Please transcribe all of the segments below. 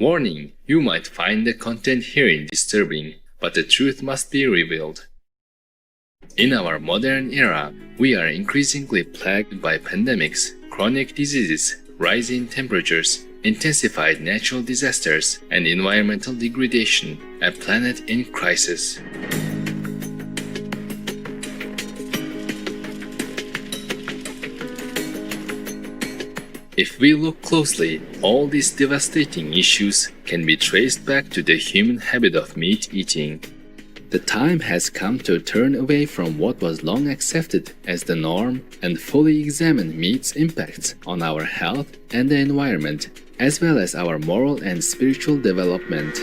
Warning: you might find the content herein disturbing, but the truth must be revealed. In our modern era, we are increasingly plagued by pandemics, chronic diseases, rising temperatures, intensified natural disasters, and environmental degradation, a planet in crisis. If we look closely, all these devastating issues can be traced back to the human habit of meat eating. The time has come to turn away from what was long accepted as the norm and fully examine meat's impacts on our health and the environment, as well as our moral and spiritual development.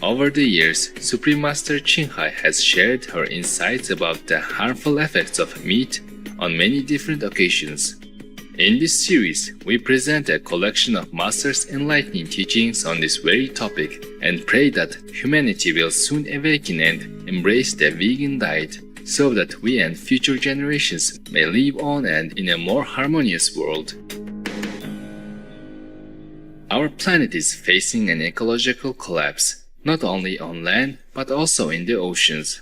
Over the years, Supreme Master Ching Hai has shared her insights about the harmful effects of meat on many different occasions. In this series, we present a collection of Master's enlightening teachings on this very topic and pray that humanity will soon awaken and embrace the vegan diet so that we and future generations may live on and in a more harmonious world. Our planet is facing an ecological collapse, not only on land but also in the oceans.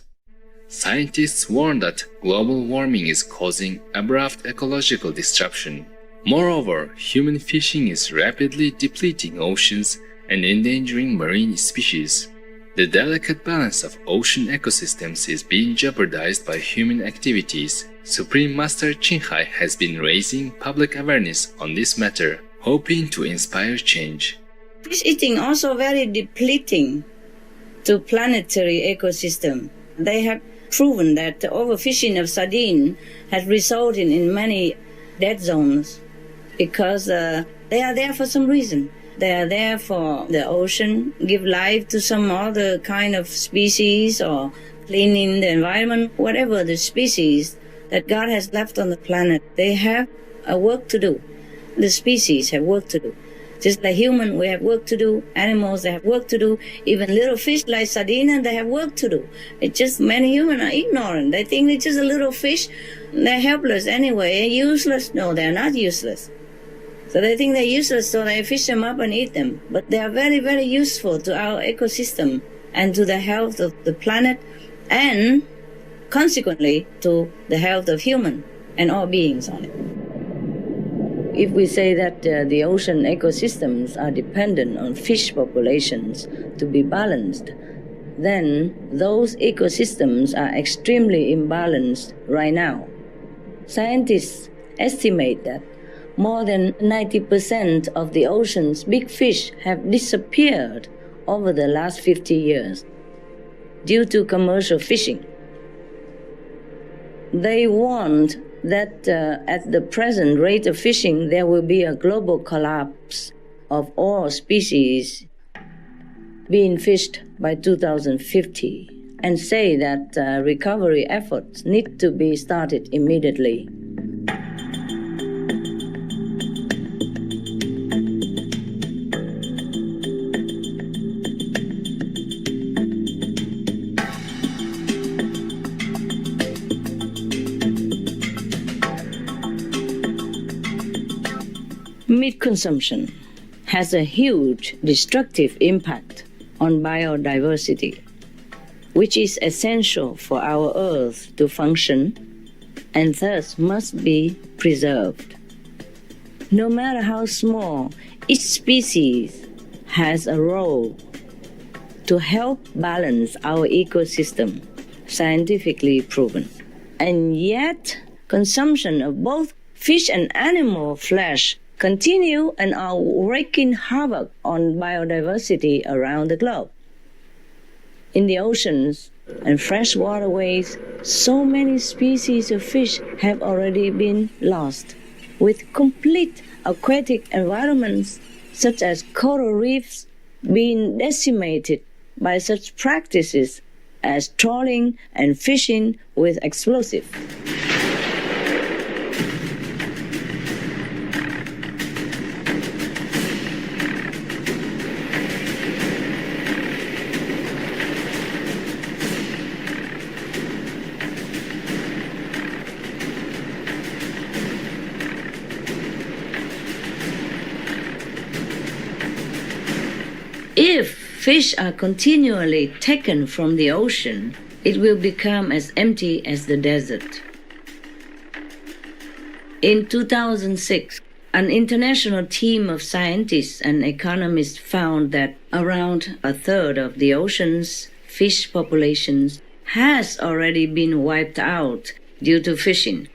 Scientists warn that global warming is causing abrupt ecological disruption. Moreover, human fishing is rapidly depleting oceans and endangering marine species. The delicate balance of ocean ecosystems is being jeopardized by human activities. Supreme Master Ching Hai has been raising public awareness on this matter, hoping to inspire change. Fish eating also very depleting to planetary ecosystem. They have proven that the overfishing of sardine has resulted in many dead zones because they are there for some reason. They are there for the ocean, give life to some other kind of species or cleaning the environment, whatever the species that God has left on the planet. They have a work to do. The species have work to do. Just like humans, we have work to do. Animals, they have work to do. Even little fish like sardine, they have work to do. It's just many humans are ignorant. They think it's just a little fish. They're helpless anyway, useless. No, they're not useless. So they think they're useless, so they fish them up and eat them. But they are very, very useful to our ecosystem and to the health of the planet and consequently to the health of human and all beings on it. If we say that the ocean ecosystems are dependent on fish populations to be balanced, then those ecosystems are extremely imbalanced right now. Scientists estimate that more than 90% of the ocean's big fish have disappeared over the last 50 years due to commercial fishing. They warned that at the present rate of fishing, there will be a global collapse of all species being fished by 2050, and say that recovery efforts need to be started immediately. Meat consumption has a huge destructive impact on biodiversity, which is essential for our Earth to function and thus must be preserved. No matter how small, each species has a role to help balance our ecosystem, scientifically proven. And yet, consumption of both fish and animal flesh continue and are wreaking havoc on biodiversity around the globe. In the oceans and fresh waterways, so many species of fish have already been lost, with complete aquatic environments such as coral reefs being decimated by such practices as trawling and fishing with explosives. If fish are continually taken from the ocean, it will become as empty as the desert. In 2006, an international team of scientists and economists found that around a third of the ocean's fish populations has already been wiped out due to fishing,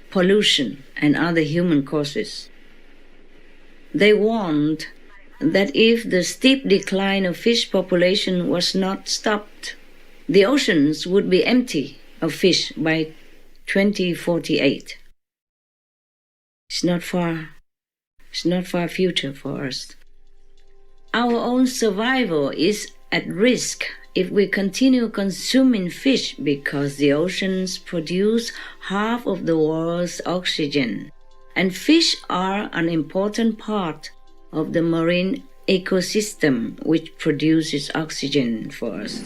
pollution, and other human causes. They warned that if the steep decline of fish population was not stopped, the oceans would be empty of fish by 2048. It's not far future for us. Our own survival is at risk if we continue consuming fish because the oceans produce half of the world's oxygen, and fish are an important part of the marine ecosystem which produces oxygen for us.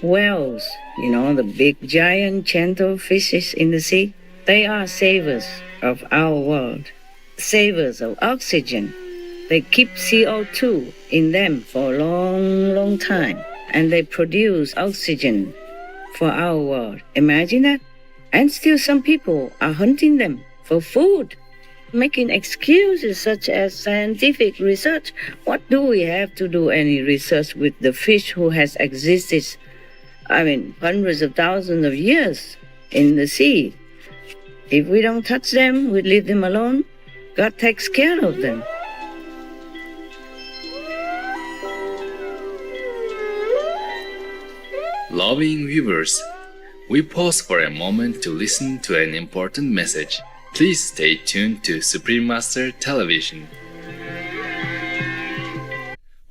Whales, the big giant gentle fishes in the sea, they are savers of our world, savers of oxygen. They keep CO2 in them for a long, long time, and they produce oxygen for our world. Imagine that. And still some people are hunting them for food, making excuses such as scientific research. What do we have to do any research with the fish who has existed hundreds of thousands of years in the sea? If we don't touch them, we leave them alone, God takes care of them. Loving viewers, we pause for a moment to listen to an important message. Please stay tuned to Supreme Master Television.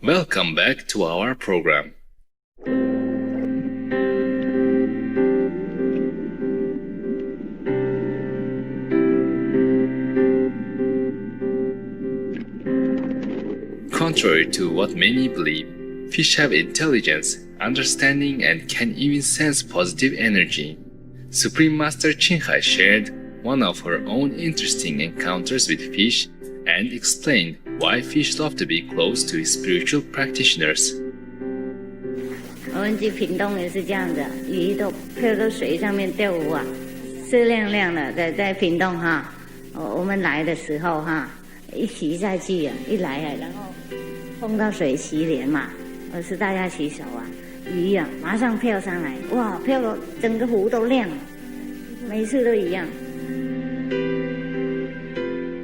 Welcome back to our program. Contrary to what many believe, fish have intelligence, understanding, and can even sense positive energy. Supreme Master Qinghai shared one of her own interesting encounters with fish and explained why fish love to be close to spiritual practitioners. 我们去屏东也是这样的，鱼都漂到水上面钓鱼啊，色亮亮的，在屏东哈，我们来的时候哈，一骑下去啊，一来啊，然后碰到水洗脸嘛，是大家洗手啊，鱼啊马上飘上来，哇，飘到整个湖都亮了，每次都一样。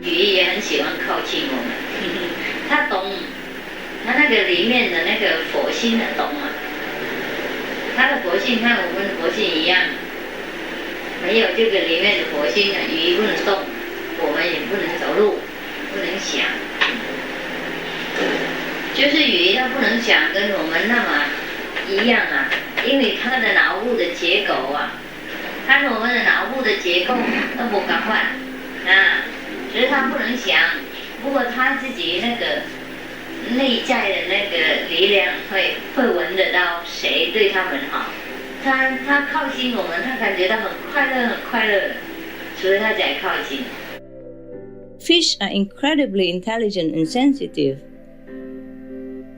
鱼也很喜欢靠近我们，它懂，它那个里面的那个佛性的懂啊，它的佛性和我们的佛性一样，没有这个里面的佛性的鱼不能动，我们也不能走路，不能想。就是鱼它不能想跟我们那么一样啊，因为它的脑部的结构啊，它和我们的脑部的结构都不相换啊，所以它不能想。不过它自己那个内在的那个力量会闻得到谁对他们好，它靠近我们，它感觉到很快乐，所以它才靠近。Fish are incredibly intelligent and sensitive.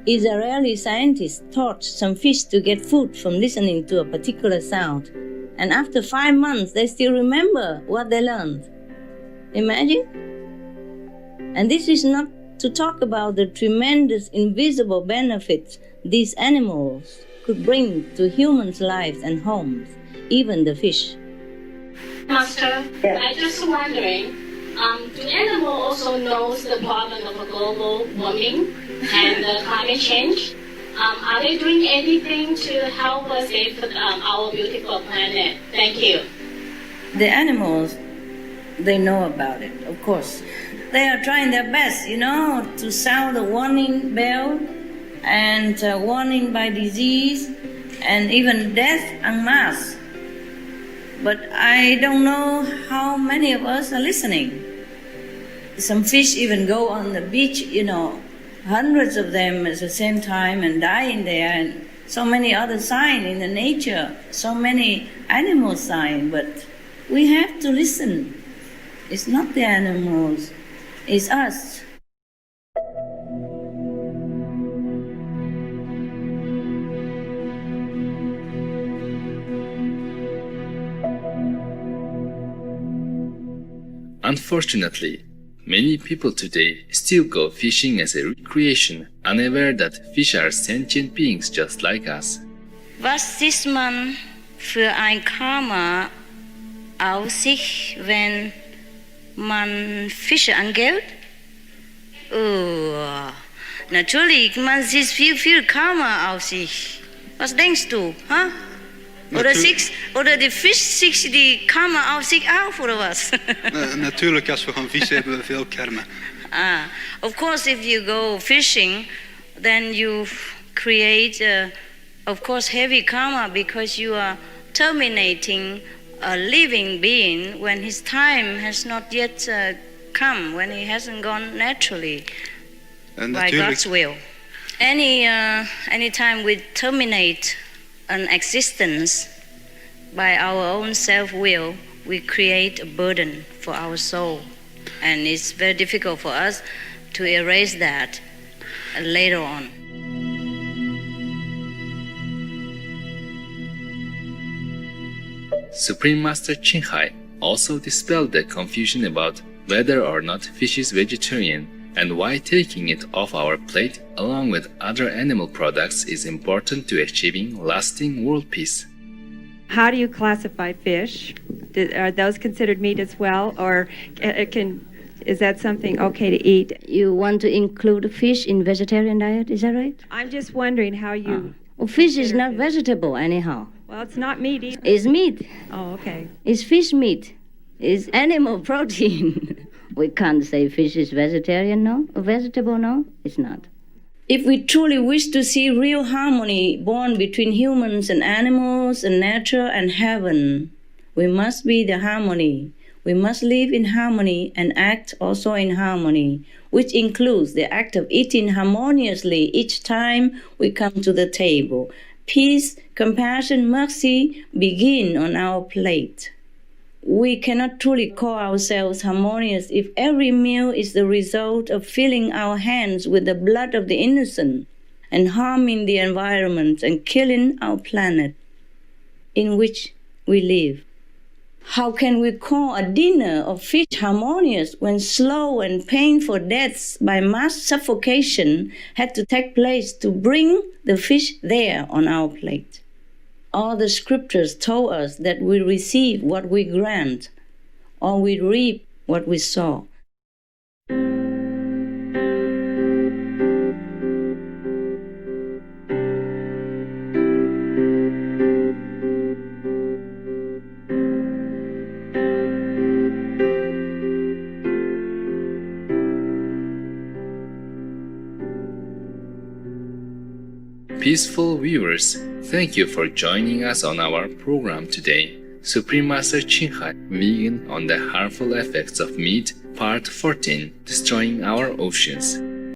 Israeli scientists taught some fish to get food from listening to a particular sound, and after 5 months they still remember what they learned. Imagine? And this is not to talk about the tremendous invisible benefits these animals could bring to humans' lives and homes, even the fish. Master, I'm just wondering, do animals also know the problem of global warming and climate change? Are they doing anything to help us save our beautiful planet? Thank you. The animals, they know about it, of course. They are trying their best, to sound the warning bell and warning by disease and even death en masse. But I don't know how many of us are listening. Some fish even go on the beach, hundreds of them at the same time and die in there. And so many other signs in the nature, so many animal signs, but we have to listen. It's not the animals, it's us. Unfortunately, many people today still go fishing as a recreation, unaware that fish are sentient beings just like us. Was sieht man für ein Karma auf sich, wenn man Fische angelt? Oh, natürlich, man sieht viel Karma auf sich. Was denkst du? Huh? Oder die Fisch sich die Karma auf sich auf, oder was? Natuurlijk, als we gaan vissen hebben we veel karma. Of course, if you go fishing, then you create, of course, heavy karma because you are terminating a living being when his time has not yet come, when he hasn't gone naturally by God's will. Any time we terminate an existence by our own self-will, we create a burden for our soul. And it's very difficult for us to erase that later on. Supreme Master Qinghai also dispelled the confusion about whether or not fish is vegetarian and why taking it off our plate along with other animal products is important to achieving lasting world peace. How do you classify fish? Are those considered meat as well, or is that something okay to eat? You want to include fish in vegetarian diet, is that right? I'm just wondering how you... Well, fish is not vegetable anyhow. Well, it's not meat either. It's meat. Oh, okay. It's fish meat. It's animal protein. We can't say fish is vegetarian, no? Or vegetable, no? It's not. If we truly wish to see real harmony born between humans and animals and nature and heaven, we must be the harmony. We must live in harmony and act also in harmony, which includes the act of eating harmoniously each time we come to the table. Peace, compassion, mercy begin on our plate. We cannot truly call ourselves harmonious if every meal is the result of filling our hands with the blood of the innocent and harming the environment and killing our planet in which we live. How can we call a dinner of fish harmonious when slow and painful deaths by mass suffocation had to take place to bring the fish there on our plate? All the scriptures told us that we receive what we grant, or we reap what we sow. Peaceful viewers, thank you for joining us on our program today. Supreme Master Qinghai, Vegan on the Harmful Effects of Meat, Part 14, Destroying Our Oceans.